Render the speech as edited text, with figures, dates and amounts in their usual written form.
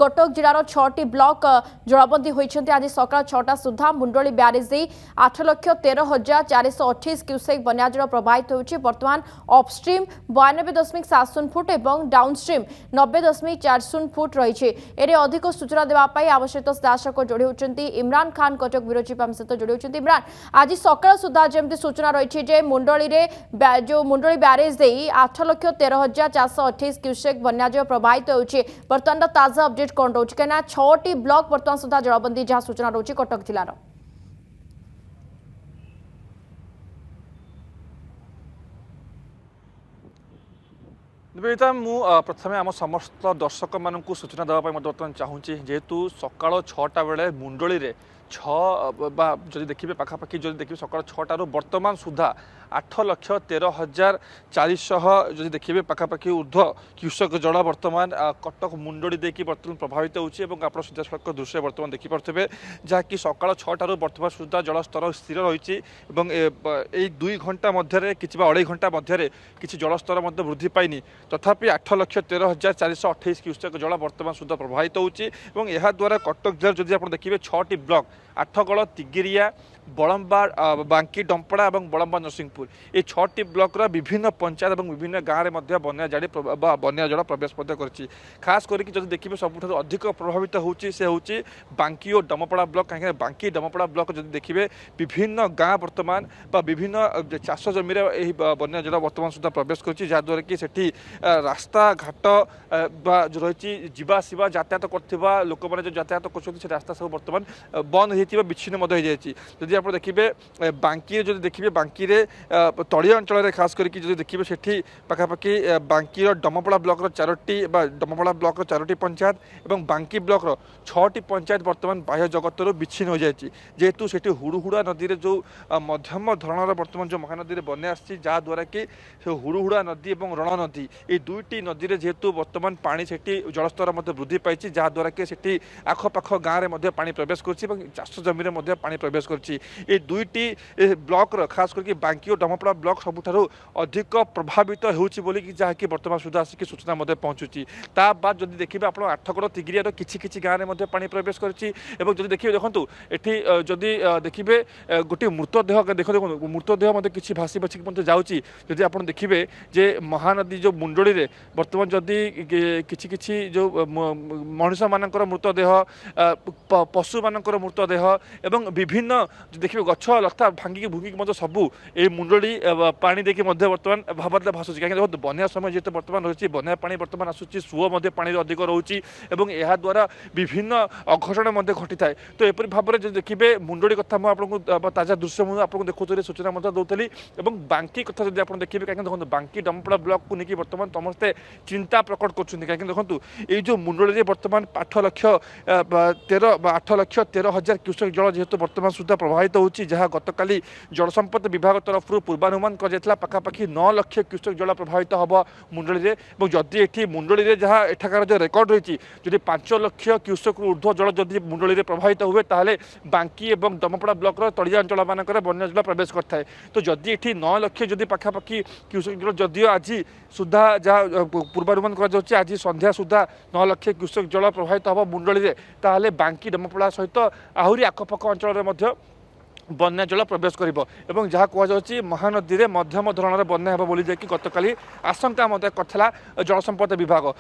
Cuttack जिलार 6टी block जलबंदी होती आज सकाल 6टा सुधा मुंडली ब्यारेज 8,13,428 क्यूसेक बन्याजल प्रवाहित होती। बर्तमान अपस्ट्रीम 92.70 फुट और डाउनस्ट्रीम 90.40 फुट रही। एने अधिक सूचना देवाई आम सहित दर्शक जोड़ी होती इमरान खान कटक ब्यूरो चीफ आम सहित जोड़ी होती। इमरान, आज सकाल सुधा जमी सूचना रही मुंडली जो मुंडली ब्यारेज 8,13,428 क्यूसेक बन्याजल प्रवाहित होती। बर्तमान ताजा अपडेट कौन रोच कहीं 6टी ब्लॉक बर्तमान सुधा जलबंदी जहाँ सूचना रोच कटक जिलार निवेदिता मु प्रथम आम समस्त दर्शक मानक सूचना देवाई बर्तमान चाहूँगी जेहेतु सकाल 6टा बेले मुंडली रे जदि देखिए पाखापाखि जदि देखिए सकाल 6टारू बर्तमान सुधा 8,13,400 जदि देखिए पाखापाखि ऊर्ध्व क्यूसेक जल बर्तमान कटक मुंडली देकी बर्तमान प्रभावित होची और आप सीधासख दृश्य बर्तमान देखिपे जहाँकि सकाल 6टारू बर्तमान सुधा जलस्तर स्थिर रही यही 2 घंटा मध्य कि 2.5 घंटा मध्य किसी जलस्तर वृद्धि पाइनि तथापि 8,13,428 क्यूसेक जल बर्तमान सुधा प्रभावित होची और यह द्वारा कटक जिले जदि आप देखिए 6टी ब्लॉक आठगड़ तिगिरिया बड़म्बा बांकी डंपड़ा और बड़म्बा नरसिंहपुर ये 6टी ब्लॉकर विभिन्न पंचायत और विभिन्न गाँव में बन्या जाड़ी बन्या जल प्रवेश कर खास करके देखिए सबुठ अधिक प्रभावित होची बांकी और डमपड़ा ब्लॉक कहीं बांकी डमपड़ा ब्लॉक जब देखिए विभिन्न गाँ बर्तमान विभिन्न चाष जमी बन्या जल बर्तमान सुधा प्रवेश कर जहाद्वारा कि सेठी रास्ता घाट रही जावासवा यातायात करथिबा लोक मैंने जो यातायात कर रास्ता सब बर्तमान बंद होती विच्छिन्न हो जाए। जदि आप देखिए बांकी जो देखिए बांकी तलिया अंचल खास करके जो देखिए सेठी पाखापाखि बांकी डमपड़ा ब्लॉक 4टी डमपड़ा ब्लॉक 4टी पंचायत और बांकी ब्लॉक 6टी पंचायत बर्तमान बाह्य जगत विच्छिन्न हो जाए जेहेतु सेठी हुड़ुहुड़ा नदी में जो मध्यम धरणर बर्तमान जो महानदी में बन्या आद्वारा कि हुड़ुहुड़ा नदी और रण नदी ये 2टी नदी में जेहेतु बर्तमान पानी सेठी जलस्तर वृद्धि पाई जहाद्वारा कि सेठी आखपाख गाँव में पानी प्रवेश कर चाष जमी में पानी प्रवेश कर 2टी ब्लॉक खास करके बांकी और डमपड़ा ब्लॉक सबुठारु अधिक प्रभावित होगी जहाँकि बर्तमान सुधा आसिक सूचना पहुँचुची बाद जब देखिए आप आठगड़ तिगिरिया किसी गाँव में पानी प्रवेश कर देखिए देखो ये जदि देखिए गोटे मृतदेह देखो मृतदेह किसी भासी भाषिक जाऊँगी जदि आप देखिए जे महानदी जो मुंडली रे बर्तमान जदि किसी जो मनुष्य मानकर मृतदेह पशु मानकर मृतदेह एवं विभिन्न देखिए गछ लता भांगिक भूंगिक सबू ये मुंडली पानी देखिए बर्तमान भावना भाषुची कहीं देखो बन्या समय जेहतु बर्तमान रही बन्या पानी बर्तमान आसूँ सुओ पानी अधिक रोचे और यह द्वारा विभिन्न अघटन घटी थाए तो एपरी भाव में जो देखिए मुंडली कथा मुझे ताजा दृश्य मुझे आपको देखुरी सूचना दूसरी और बांकी कथा जब आप देखिए कहीं देखो बांकी डमपड़ा ब्लॉक को लेकिन बर्तमान समस्ते चिंता प्रकट कर कहीं देखो ये जो मुंडली बर्तमान 8,13,000 क्यूसेक जल जेहेतु बर्तमान सुधा प्रभावित होची जहाँ गतकाली जल संपद विभाग तरफ पूर्वानुमान कर पाखापाखि 9 लाख क्यूसेक जल प्रभावित हम मुंडली और जदि ये मुंडली जहाँ एठाकार जो रेकर्ड रही जदि 5 लाख क्यूसेक ऊर्ध्व जल जदि मुंडली प्रभावित हुए ताहले बांकी और डमपड़ा ब्लॉक तलिया अंचल मानक बन्या जल प्रवेश करता है तो जदि ये 9 लाख जदि पाखापाखि क्यूसेक जल जदिव आज सुधा जहाँ पूर्वानुमान कर आज संध्या सुधा 9 लाख क्यूसेक जल प्रभावित हम मुंडली ताहले बांकी डमपड़ा सहित आहरी आखपाख अंचल बन्या जल प्रवेश कर जहाँ कहुच्छी महानदी में मध्यम धरणर बन्या होगा बोली गतकाली आशंका करथिला जल संपद विभाग।